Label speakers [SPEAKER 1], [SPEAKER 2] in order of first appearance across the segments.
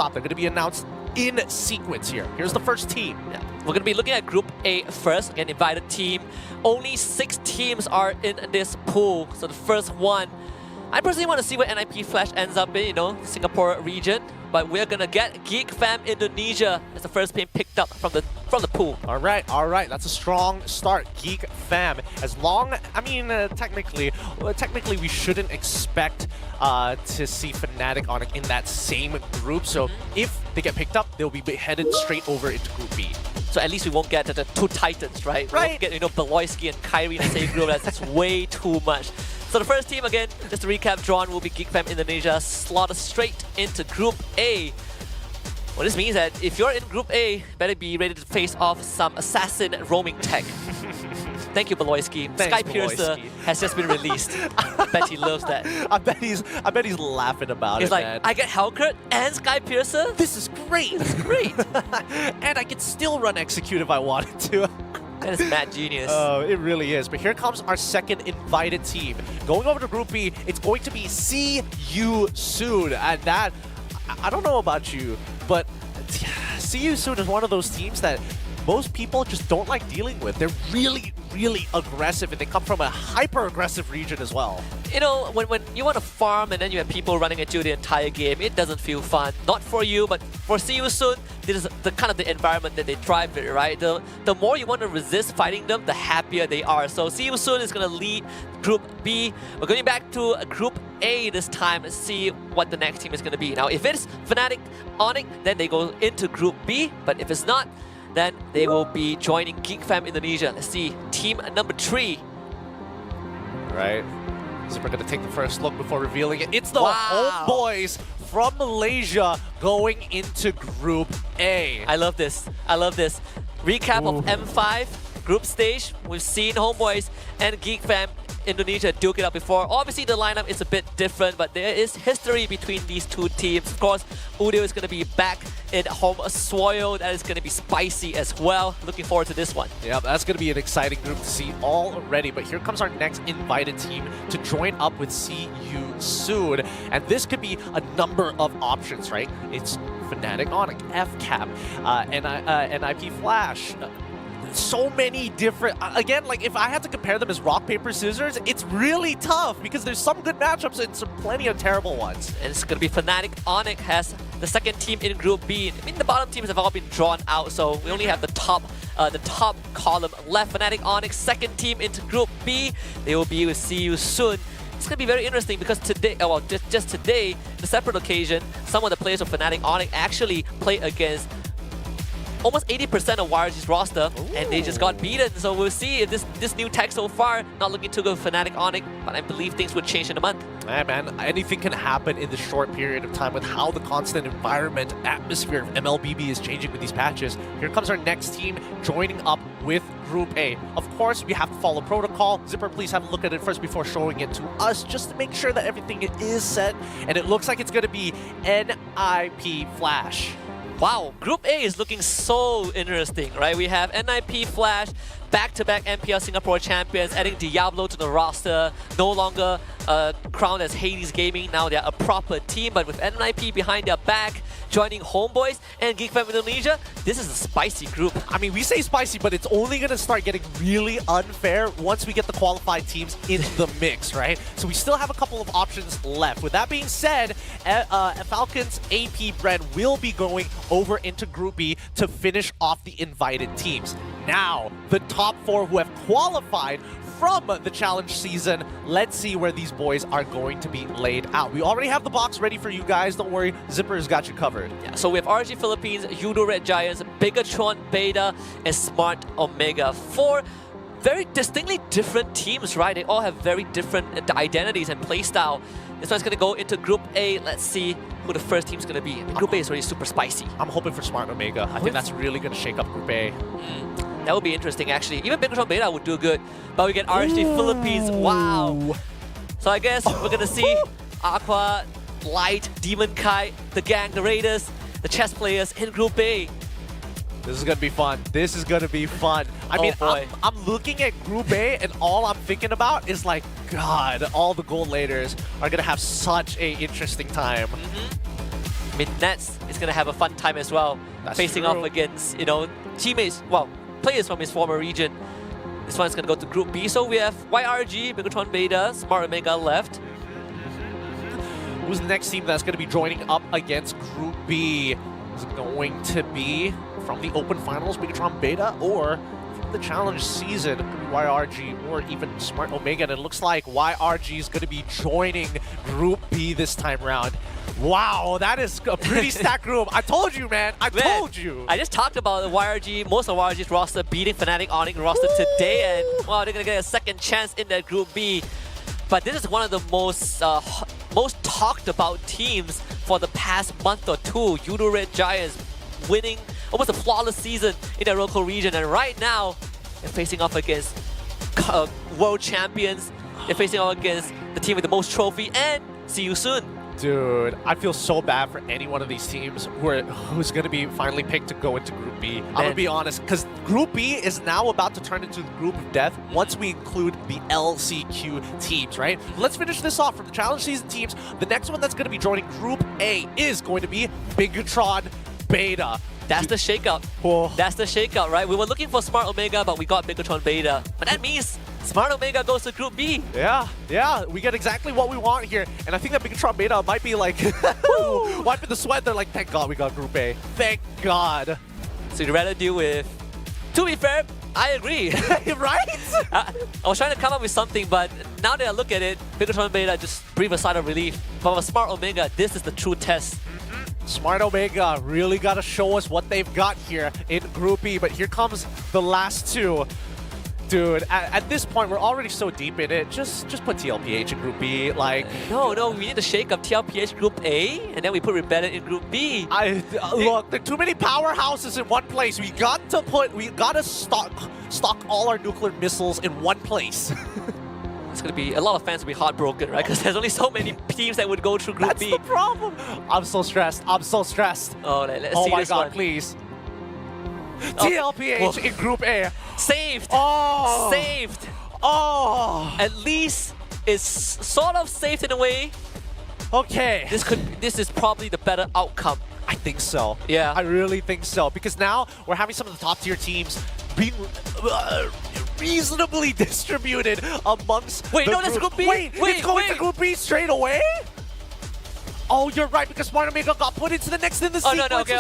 [SPEAKER 1] stop. They're going to be announced in sequence here. Here's the first team.
[SPEAKER 2] Yeah. We're going to be looking at Group A first, again, invited team. Only 6 teams are in this pool, so the first one. I personally want to see where NIP Flash ends up in, Singapore region. But we're going to get Geek Fam Indonesia as the first team picked up from the pool.
[SPEAKER 1] All right. That's a strong start. Geek Fam. As long, technically we shouldn't expect to see Fnatic Onyx in that same group. So if they get picked up, they'll be headed straight over into Group B.
[SPEAKER 2] So at least we won't get the 2 Titans, right?
[SPEAKER 1] Right.
[SPEAKER 2] We won't get, Beloyski and Kyrie in the same group. That's way too much. So the first team, again, just to recap, drawn will be Geek Fam Indonesia, slotted straight into Group A. Well, this means that if you're in Group A, better be ready to face off some assassin roaming tech. Thank you, Beloyski. Skypiercer has just been released. I bet he loves that.
[SPEAKER 1] I bet he's laughing about
[SPEAKER 2] He's
[SPEAKER 1] it,
[SPEAKER 2] like,
[SPEAKER 1] man.
[SPEAKER 2] I get Hellcurt and Skypiercer?
[SPEAKER 1] This is great.
[SPEAKER 2] This is great.
[SPEAKER 1] And I could still run Execute if I wanted to.
[SPEAKER 2] That is mad genius.
[SPEAKER 1] Oh, it really is. But here comes our second invited team. Going over to Group B, it's going to be See You Soon. And that, I don't know about you, but See You Soon is one of those teams that most people just don't like dealing with. They're really, really aggressive, and they come from a hyper-aggressive region as well.
[SPEAKER 2] When you want to farm and then you have people running at you the entire game, it doesn't feel fun. Not for you, but for See You Soon, this is the kind of the environment that they thrive in, right? The more you want to resist fighting them, the happier they are. So See You Soon is going to lead Group B. We're going back to Group A this time and see what the next team is going to be. Now, if it's Fnatic Onyx, then they go into Group B, but if it's not, then they will be joining Geek Fam Indonesia. Let's see, team number 3.
[SPEAKER 1] Right. So we're going to take the first look before revealing it. It's the
[SPEAKER 2] Wow.
[SPEAKER 1] Homeboys from Malaysia going into Group A.
[SPEAKER 2] I love this. I love this. Recap of M5 group stage. We've seen Homeboys and Geek Fam Indonesia duke it out before. Obviously, the lineup is a bit different, but there is history between these two teams. Of course, Udio is going to be back in home soil. That is going to be spicy as well. Looking forward to this one.
[SPEAKER 1] Yeah, that's going to be an exciting group to see already. But here comes our next invited team to join up with See You Soon. And this could be a number of options, right? It's Fnatic Onyx, FCAP, NIP Flash. So many different, again, like if I had to compare them as rock, paper, scissors, it's really tough because there's some good matchups and some plenty of terrible ones.
[SPEAKER 2] And it's going to be Fnatic Onyx has the second team in Group B. I mean, the bottom teams have all been drawn out, so we only have the top column left. Fnatic Onyx, second team into Group B. They will be with See You Soon. It's going to be very interesting because today, just today, the separate occasion, some of the players of Fnatic Onyx actually play against almost 80% of YRG's roster, and they just got beaten. So we'll see if this new tech so far, not looking too good for Fnatic Onyx, but I believe things would change in a month.
[SPEAKER 1] Yeah, man, anything can happen in this short period of time with how the constant environment, atmosphere of MLBB is changing with these patches. Here comes our next team joining up with Group A. Of course, we have to follow protocol. Zipper, please have a look at it first before showing it to us, just to make sure that everything is set. And it looks like it's going to be NIP Flash.
[SPEAKER 2] Wow, Group A is looking so interesting, right? We have NIP Flash, back-to-back MPL Singapore champions, adding Diablo to the roster, no longer crowned as Hades Gaming. Now they're a proper team, but with NIP behind their back, joining Homeboys and Geek Fam Indonesia, this is a spicy group.
[SPEAKER 1] I mean, we say spicy, but it's only going to start getting really unfair once we get the qualified teams in the mix, right? So we still have a couple of options left. With that being said, Falcons AP Brand will be going over into Group B to finish off the invited teams. Now, the top 4 who have qualified from the challenge season, let's see where these boys are going to be laid out. We already have the box ready for you guys. Don't worry, Zipper's got you covered.
[SPEAKER 2] Yeah, so we have RG Philippines, Yudo Red Giants, Bigatron Beta, and Smart Omega. 4 very distinctly different teams, right? They all have very different identities and playstyle. This one's going to go into Group A. Let's see who the first team's going to be. Group A is already super spicy.
[SPEAKER 1] I'm hoping for Smart Omega. I think that's really going to shake up Group A.
[SPEAKER 2] That would be interesting, actually. Even Bigatron Beta would do good. But we get RG Philippines. Wow. So I guess we're going to see Aqua, Light, Demon Kai, the gang, the Raiders, the chess players in Group A.
[SPEAKER 1] This is going to be fun. This is going to be fun. I mean, I'm looking at Group A, and all I'm thinking about is like, God, all the gold laders are going to have such a interesting time.
[SPEAKER 2] mean, Nets is going to have a fun time as well,
[SPEAKER 1] That's
[SPEAKER 2] facing
[SPEAKER 1] true.
[SPEAKER 2] off against, teammates, players from his former region. This one's going to go to Group B. So we have YRG, Bigatron Beta, Smart Omega left.
[SPEAKER 1] Who's the next team that's going to be joining up against Group B? Is it going to be from the Open Finals, Bigatron Beta, or from the Challenge season, YRG, or even Smart Omega? And it looks like YRG is going to be joining Group B this time around. Wow, that is a pretty stacked group. I told you, man. I told you.
[SPEAKER 2] I just talked about the YRG, most of YRG's roster beating Fnatic Onyx roster today, and wow, they're going to get a second chance in that Group B. But this is one of the most talked about teams for the past month or two. Yudo Red Giants winning almost a flawless season in their local region, and right now they're facing off against world champions. They're facing off against the team with the most trophy, and see you soon.
[SPEAKER 1] Dude, I feel so bad for any one of these teams who's going to be finally picked to go into Group B. I'm going to be honest, because Group B is now about to turn into the Group of Death once we include the LCQ teams, right? Let's finish this off from the Challenge Season teams. The next one that's going to be joining Group A is going to be Bigatron Beta.
[SPEAKER 2] That's the shakeup.
[SPEAKER 1] Oh.
[SPEAKER 2] That's the shakeup, right? We were looking for Smart Omega, but we got Bigatron Beta. But that means Smart Omega goes to Group B.
[SPEAKER 1] Yeah, we get exactly what we want here. And I think that Bigatron Beta might be like wiping the sweat. They're like, thank God we got Group A. Thank God.
[SPEAKER 2] So you'd rather deal with... To be fair, I agree.
[SPEAKER 1] Right?
[SPEAKER 2] I was trying to come up with something, but now that I look at it, Bigatron Beta just breathe a sigh of relief. But for Smart Omega, this is the true test.
[SPEAKER 1] Smart Omega really got to show us what they've got here in Group B. But here comes the last two. Dude, at this point, we're already so deep in it. Just put TLPH in Group B. Like,
[SPEAKER 2] no, we need to shake up TLPH Group A, and then we put Rebellion in Group B.
[SPEAKER 1] Look, there are too many powerhouses in one place. We got to stock all our nuclear missiles in one place.
[SPEAKER 2] It's gonna be a lot of fans will be heartbroken, right? Because there's only so many teams that would go through Group B.
[SPEAKER 1] That's the problem. I'm so stressed. I'm so stressed.
[SPEAKER 2] Oh, let's
[SPEAKER 1] oh
[SPEAKER 2] see
[SPEAKER 1] my
[SPEAKER 2] this
[SPEAKER 1] God,
[SPEAKER 2] one.
[SPEAKER 1] please. TLPH in Group A.
[SPEAKER 2] Saved.
[SPEAKER 1] Oh.
[SPEAKER 2] Saved.
[SPEAKER 1] Oh.
[SPEAKER 2] At least it's sort of saved in a way.
[SPEAKER 1] Okay.
[SPEAKER 2] This is probably the better outcome.
[SPEAKER 1] I think so.
[SPEAKER 2] Yeah.
[SPEAKER 1] I really think so. Because now we're having some of the top tier teams being reasonably distributed amongst
[SPEAKER 2] Wait,
[SPEAKER 1] the
[SPEAKER 2] no, that's Group B.
[SPEAKER 1] Wait, it's going to Group B straight away? Oh, you're right, because Smart Omega got put into the next in the sequence.
[SPEAKER 2] No, okay,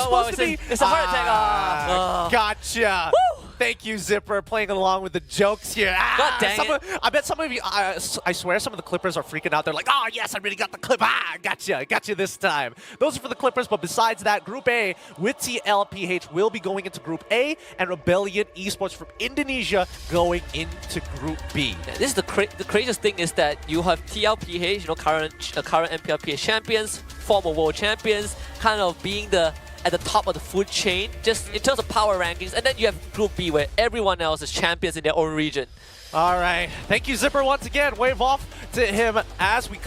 [SPEAKER 2] it's a heart attack.
[SPEAKER 1] Gotcha.
[SPEAKER 2] Woo! Thank
[SPEAKER 1] you, Zipper, playing along with the jokes here.
[SPEAKER 2] God dang it.
[SPEAKER 1] I bet some of you, I swear some of the Clippers are freaking out. They're like, oh, yes, I really got the clip. Gotcha this time. Those are for the Clippers, but besides that, Group A with TLPH will be going into Group A, and Rebellion Esports from Indonesia going into Group B.
[SPEAKER 2] Yeah, this is the craziest thing is that you have TLPH, current MPLPH champions, former world champions, kind of being at the top of the food chain, just in terms of power rankings, and then you have Group B where everyone else is champions in their own region.
[SPEAKER 1] All right. Thank you, Zipper, once again. Wave off to him as we